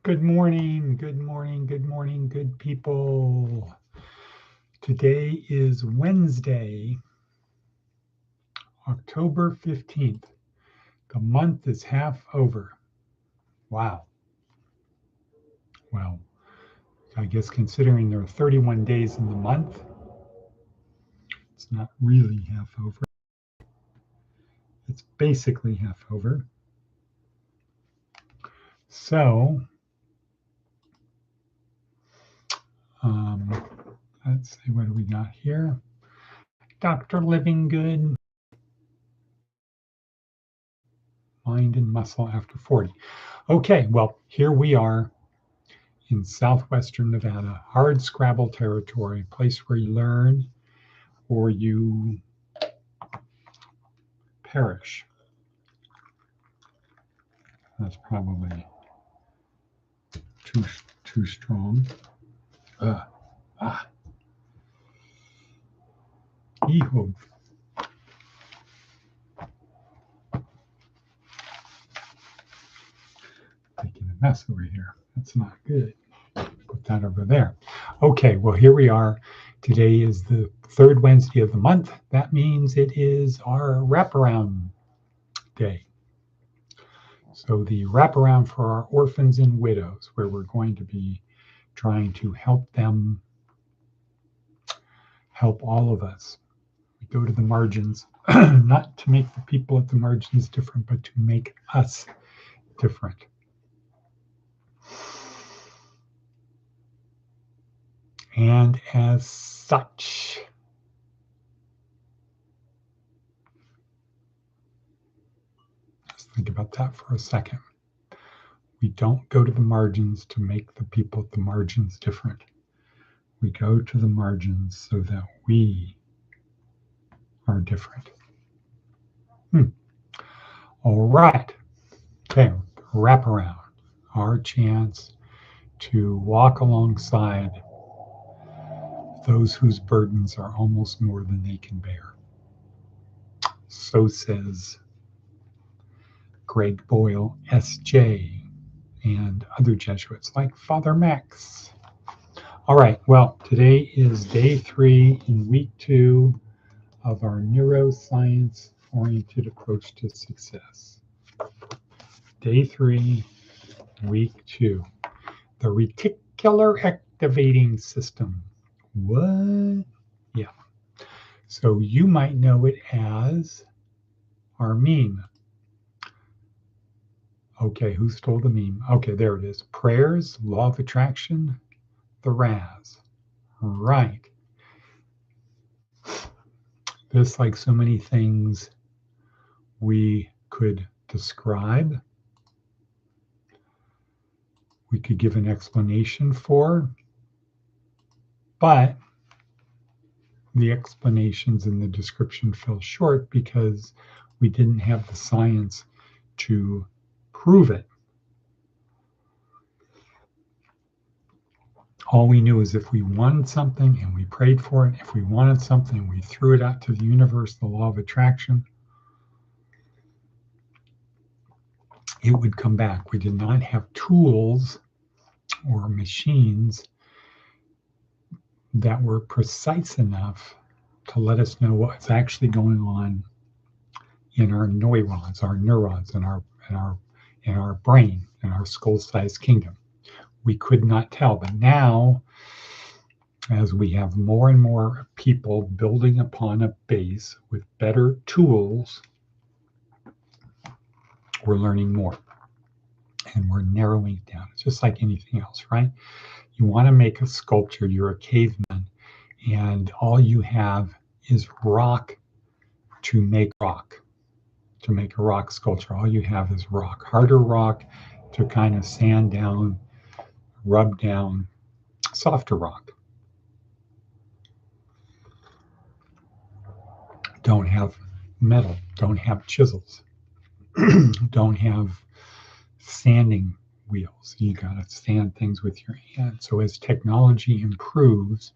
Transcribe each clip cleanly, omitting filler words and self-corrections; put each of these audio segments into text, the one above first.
Good morning, good morning, good morning, good people. Today is Wednesday, October 15th. The month is half over. Wow. Well, I guess considering there are 31 days in the month, it's not really half over. It's basically half over. So, let's see, what do we got here? Dr. Living Good, Mind and Muscle After 40. Okay, well, here we are in southwestern Nevada, hard scrabble territory, place where you learn or you perish. That's probably too strong. Yeehaw. Making a mess over here. That's not good. Put that over there. Okay, well, here we are. Today is the third Wednesday of the month. That means it is our wraparound day. So the wraparound for our orphans and widows, where we're going to be trying to help them, help all of us. We go to the margins, not to make the people at the margins different, but to make us different. And as such, just think about that for a second. We don't go to the margins to make the people at the margins different. We go to the margins so that we are different. All right. Okay, wrap around. Our chance to walk alongside those whose burdens are almost more than they can bear. So says Greg Boyle, S.J., and other Jesuits like Father Max. All right, well, today is day 3 in week 2 of our neuroscience-oriented approach to success. Day 3, week 2, the reticular activating system. What? Yeah. So you might know it as our meme. Okay, who stole the meme? Okay, there it is. Prayers, law of attraction, the RAS. Right. This, like so many things we could describe, we could give an explanation for, but the explanations and the description fell short because we didn't have the science to prove it. All we knew is if we wanted something and we prayed for it, if we wanted something, we threw it out to the universe, the law of attraction, it would come back. We did not have tools or machines that were precise enough to let us know what's actually going on in our neurons, in our brain, in our skull-sized kingdom. We could not tell, but now, as we have more and more people building upon a base with better tools, we're learning more and we're narrowing it down. It's just like anything else, right? You want to make a sculpture, you're a caveman, and all you have is rock to make rock. To make a rock sculpture, all you have is rock, harder rock to kind of sand down, rub down, softer rock. Don't have metal, don't have chisels, don't have sanding wheels. You got to sand things with your hand. So as technology improves,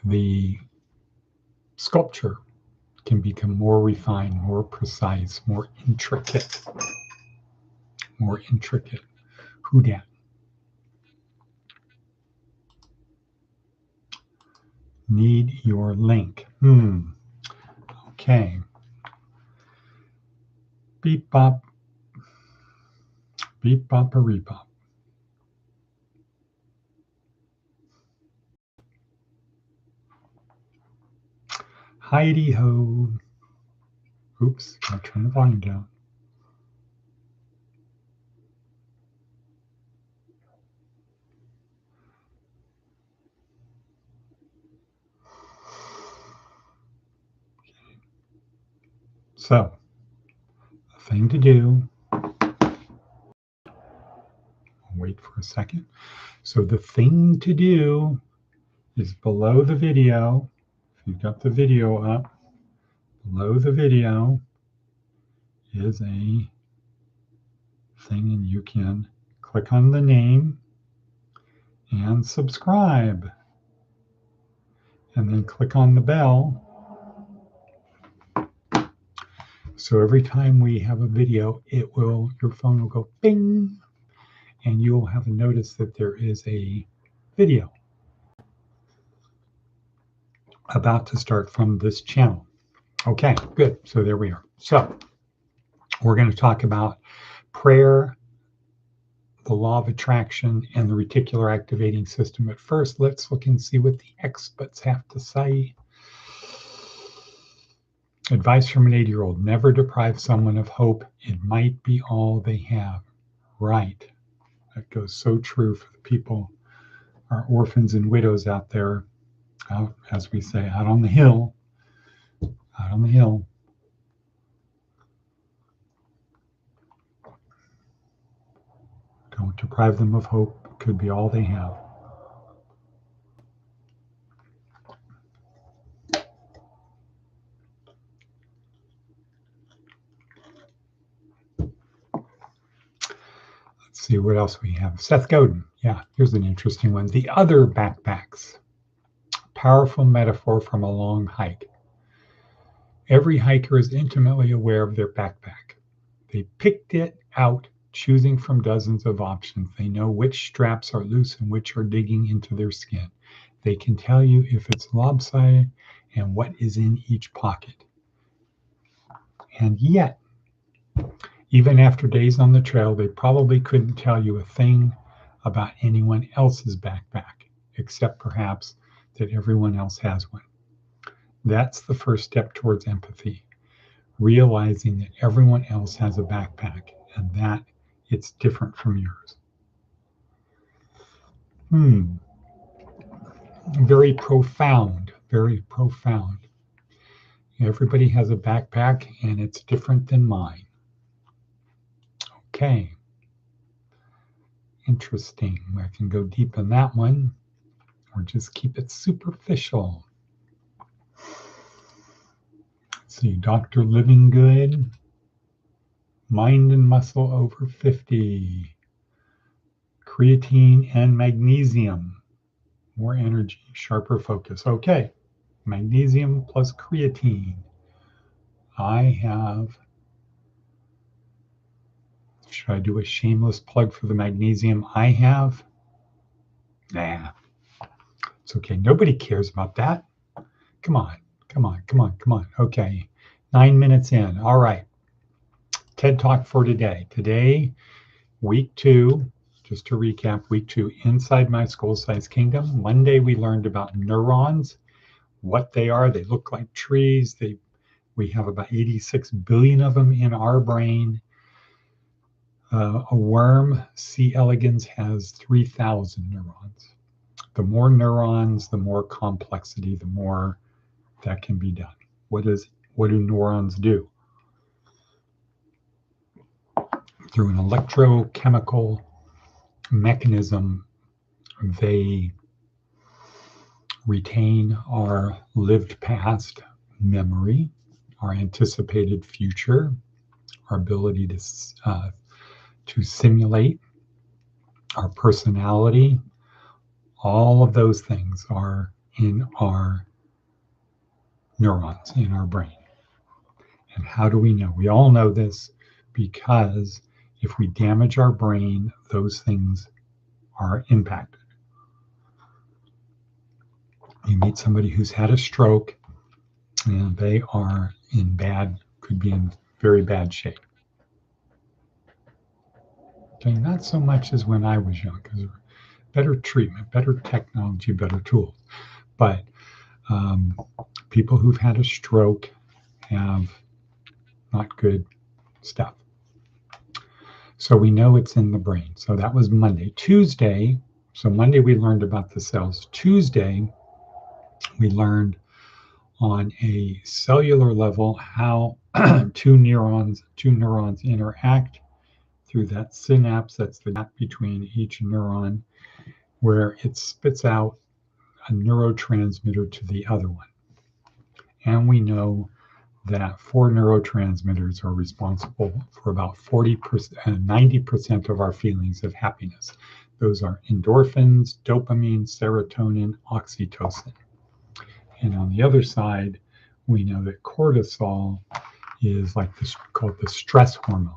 the sculpture can become more refined, more precise, more intricate. Who dat? Need your link. Okay. Beep bop. Beep bop or rebop. Heidi ho. Oops, I'll turn the volume down. So, the thing to do, I'll wait for a second. So the thing to do is below the video, if you've got the video up, below the video is a thing, and you can click on the name and subscribe. And then click on the bell. So every time we have a video, your phone will go bing, and you'll have a notice that there is a video about to start from this channel. Okay, good. So there we are. So we're going to talk about prayer, the law of attraction, and the reticular activating system. But first, let's look and see what the experts have to say. Advice from an 80-year-old: never deprive someone of hope. It might be all they have. Right. That goes so true for the people, our orphans and widows out there, out, as we say, out on the hill. Out on the hill. Don't deprive them of hope. It could be all they have. Let's see what else we have. Seth Godin. Yeah, here's an interesting one. The other backpacks. Powerful metaphor from a long hike. Every hiker is intimately aware of their backpack. They picked it out, choosing from dozens of options. They know which straps are loose and which are digging into their skin. They can tell you if it's lopsided and what is in each pocket. And yet, even after days on the trail, they probably couldn't tell you a thing about anyone else's backpack, except perhaps that everyone else has one. That's the first step towards empathy, realizing that everyone else has a backpack and that it's different from yours. Very profound, very profound. Everybody has a backpack and it's different than mine. Okay. Interesting. I can go deep in that one or just keep it superficial. Let's see, Dr. Living Good. Mind and muscle over 50. Creatine and magnesium. More energy, sharper focus. Okay. Magnesium plus creatine. Should I do a shameless plug for the magnesium I have? Nah, it's okay. Nobody cares about that. Come on. Okay, 9 minutes in. All right. TED Talk for today. Today, week 2, just to recap, week 2, Inside My Skull-Sized Kingdom. Monday, we learned about neurons, what they are. They look like trees. We have about 86 billion of them in our brain. A worm, C. elegans, has 3,000 neurons. The more neurons, the more complexity, the more that can be done. What do neurons do? Through an electrochemical mechanism, they retain our lived past memory, our anticipated future, our ability to simulate our personality. All of those things are in our neurons, in our brain. And how do we know? We all know this because If we damage our brain, those things are impacted. You meet somebody who's had a stroke, and they are could be in very bad shape. Okay, not so much as when I was young, because better treatment, better technology, better tools. But people who've had a stroke have not good stuff. So we know it's in the brain. So that was Monday. Tuesday, so Monday we learned about the cells. Tuesday, we learned on a cellular level how two neurons interact through that synapse. That's the gap between each neuron, where it spits out a neurotransmitter to the other one. And we know that 4 neurotransmitters are responsible for about 90% of our feelings of happiness. Those are endorphins, dopamine, serotonin, oxytocin. And on the other side, we know that cortisol is called the stress hormone.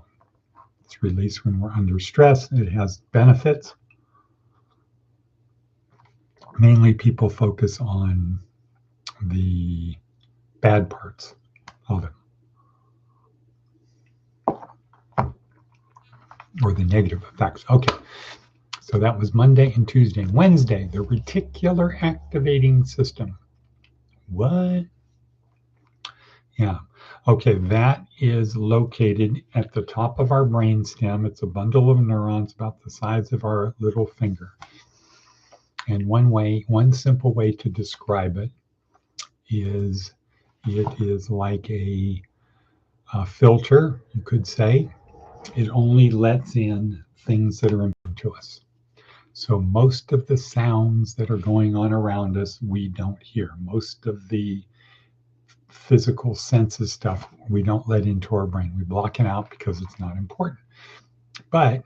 It's released when we're under stress. It has benefits. Mainly people focus on the bad parts of it, or the negative effects. Okay, so that was Monday and Tuesday. Wednesday, the reticular activating system. What? Yeah. Okay, that is located at the top of our brainstem. It's a bundle of neurons about the size of our little finger. And one simple way to describe it is like a filter, you could say. It only lets in things that are important to us. So most of the sounds that are going on around us, we don't hear. Most of the physical senses stuff, we don't let into our brain. We block it out because it's not important. But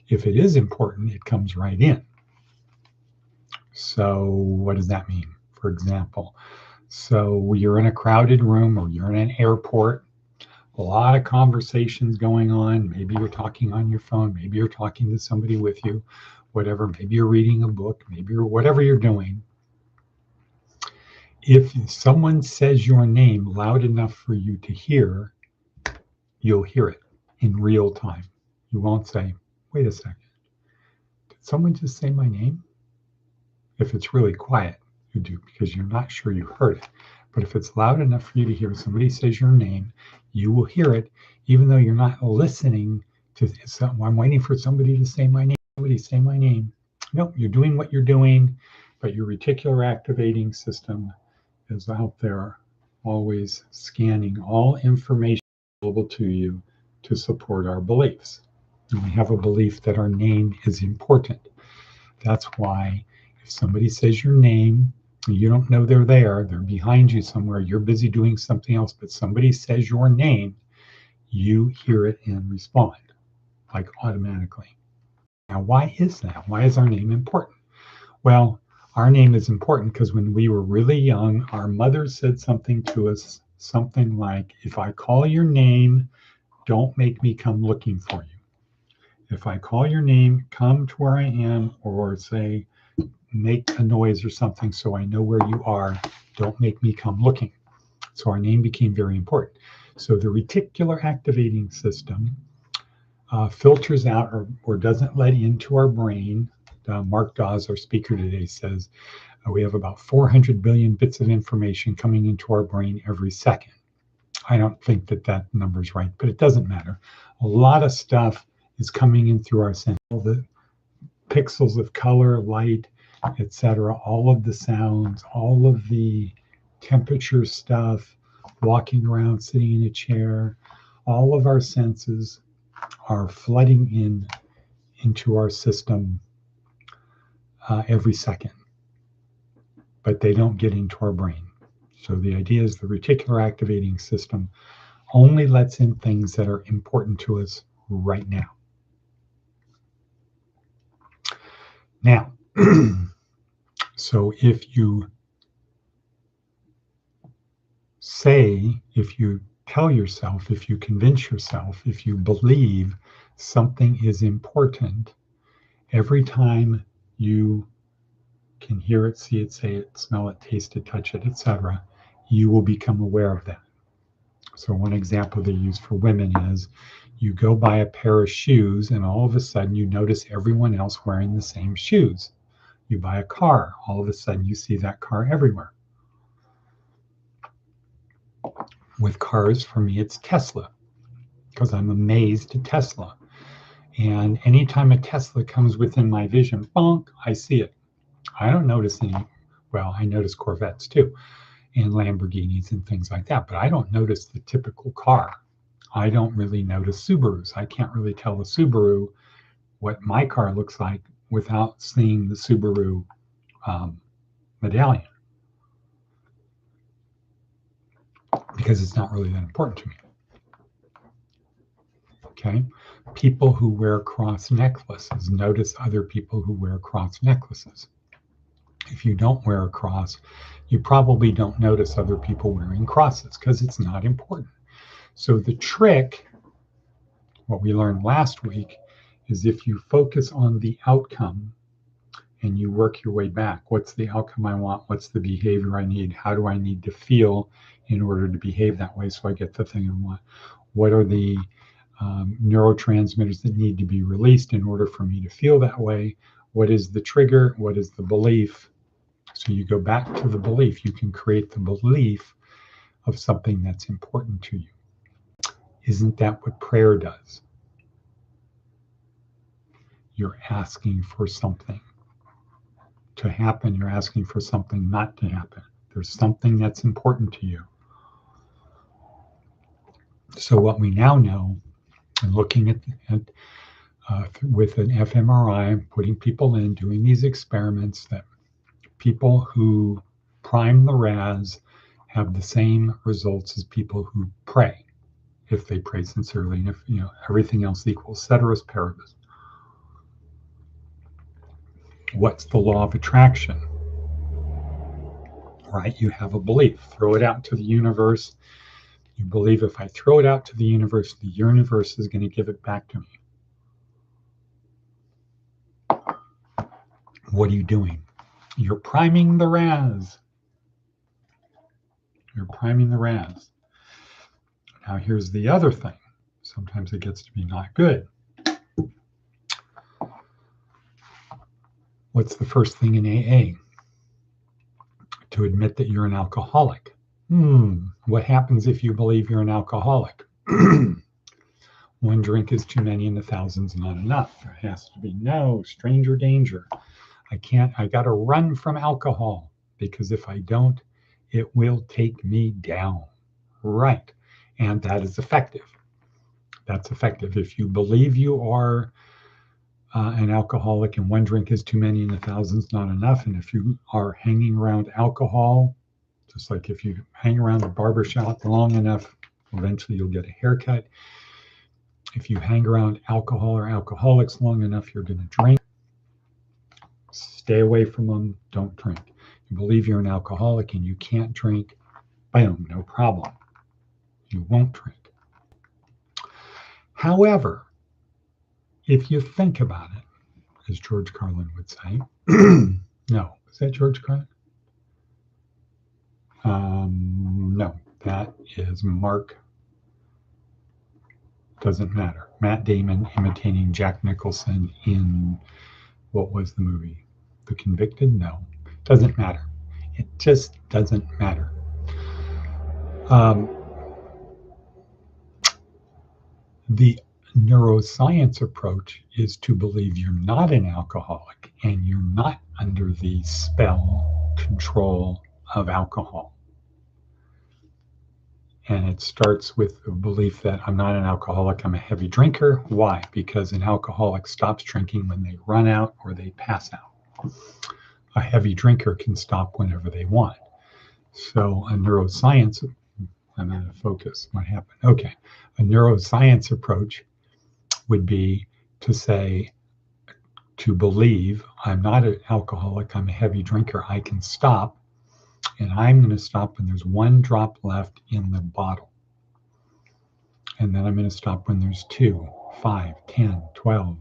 if it is important, it comes right in. So what does that mean? For example, so you're in a crowded room, or you're in an airport, a lot of conversations going on. Maybe you're talking on your phone. Maybe you're talking to somebody with you, whatever. Maybe you're reading a book. Maybe you're whatever you're doing. If someone says your name loud enough for you to hear, you'll hear it in real time. You won't say, wait a second, did someone just say my name? If it's really quiet, you do, because you're not sure you heard it. But if it's loud enough for you to hear, somebody says your name, you will hear it, even though you're not listening to I'm waiting for somebody to say my name. Somebody say my name. No, you're doing what you're doing, but your reticular activating system is out there always scanning all information available to you to support our beliefs. And we have a belief that our name is important. That's why if somebody says your name, you don't know they're there, they're behind you somewhere, you're busy doing something else, but somebody says your name, you hear it and respond, like automatically. Now, why is that? Why is our name important? Well, our name is important because when we were really young, our mother said something to us, something like, if I call your name, don't make me come looking for you. If I call your name, come to where I am, or say, make a noise or something so I know where you are. Don't make me come looking. So our name became very important. So the reticular activating system filters out or doesn't let into our brain. Mark Dawes, our speaker today, says we have about 400 billion bits of information coming into our brain every second. I don't think that number's right, but it doesn't matter. A lot of stuff is coming in through our sense. All the pixels of color, light, etc., all of the sounds, all of the temperature stuff, walking around, sitting in a chair, all of our senses are flooding into our system every second, but they don't get into our brain. So the idea is the reticular activating system only lets in things that are important to us right now. Now, so if you tell yourself, if you convince yourself, if you believe something is important, every time you can hear it, see it, say it, smell it, taste it, touch it, etc., you will become aware of that. So one example they use for women is you go buy a pair of shoes and all of a sudden you notice everyone else wearing the same shoes. You buy a car, all of a sudden you see that car everywhere. With cars, for me, it's Tesla, because I'm amazed at Tesla. And anytime a Tesla comes within my vision, bonk, I see it. I don't notice any, well, I notice Corvettes too, and Lamborghinis and things like that, but I don't notice the typical car. I don't really notice Subarus. I can't really tell the Subaru what my car looks like without seeing the Subaru medallion, because it's not really that important to me. Okay. People who wear cross necklaces notice other people who wear cross necklaces. If you don't wear a cross, you probably don't notice other people wearing crosses because it's not important. So the trick, what we learned last week, is if you focus on the outcome and you work your way back. What's the outcome I want? What's the behavior I need? How do I need to feel in order to behave that way so I get the thing I want? What are the neurotransmitters that need to be released in order for me to feel that way? What is the trigger? What is the belief? So you go back to the belief. You can create the belief of something that's important to you. Isn't that what prayer does? You're asking for something to happen. You're asking for something not to happen. There's something that's important to you. So what we now know, and looking at with an fMRI, putting people in, doing these experiments, that people who prime the RAS have the same results as people who pray, if they pray sincerely, and if everything else equals, ceteris paribus. What's the law of attraction? Right? You have a belief. Throw it out to the universe. You believe if I throw it out to the universe is going to give it back to me. What are you doing? You're priming the RAS. You're priming the RAS. Now here's the other thing. Sometimes it gets to be not good. What's the first thing in AA? To admit that you're an alcoholic. What happens if you believe you're an alcoholic? One drink is too many and 1,000's not enough. There has to be no stranger danger. I got to run from alcohol, because if I don't, it will take me down. Right. And that is effective. That's effective. If you believe you are an alcoholic and one drink is too many and 1,000's not enough, and if you are hanging around alcohol, just like if you hang around a barbershop long enough, eventually you'll get a haircut. If you hang around alcohol or alcoholics long enough, you're going to drink. Stay away from them. Don't drink. You believe you're an alcoholic and you can't drink, boom, no problem. You won't drink. However, if you think about it, as George Carlin would say, no, is that George Carlin? No, that is Mark. Doesn't matter. Matt Damon imitating Jack Nicholson in, what was the movie? The Convicted? No, doesn't matter. It just doesn't matter. The neuroscience approach is to believe you're not an alcoholic and you're not under the spell control of alcohol. And it starts with the belief that I'm not an alcoholic, I'm a heavy drinker. Why? Because an alcoholic stops drinking when they run out or they pass out. A heavy drinker can stop whenever they want. So a neuroscience, I'm out of focus. What happened? Okay. A neuroscience approach would be to say, to believe I'm not an alcoholic, I'm a heavy drinker, I can stop. And I'm going to stop when there's one drop left in the bottle. And then I'm going to stop when there's 2, 5, 10, 12,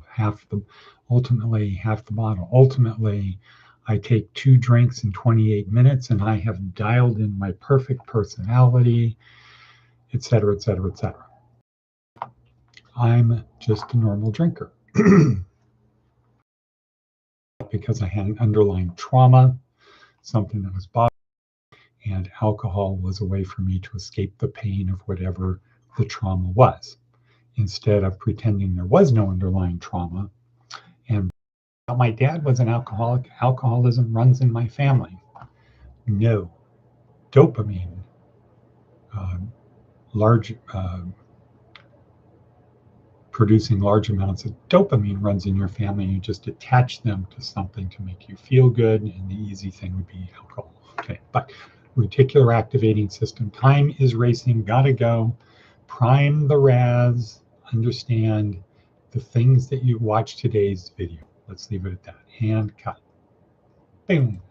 ultimately half the bottle. Ultimately, I take 2 drinks in 28 minutes and I have dialed in my perfect personality, etc., etc., etc. I'm just a normal drinker. Because I had an underlying trauma, something that was bothering, and alcohol was a way for me to escape the pain of whatever the trauma was, instead of pretending there was no underlying trauma. And my dad was an alcoholic. Alcoholism runs in my family. No. Dopamine, producing large amounts of dopamine runs in your family. You just attach them to something to make you feel good, and the easy thing would be alcohol. Okay, but reticular activating system, time is racing, gotta go. Prime the RAS, understand the things that you watch today's video. Let's leave it at that. And cut. Boom.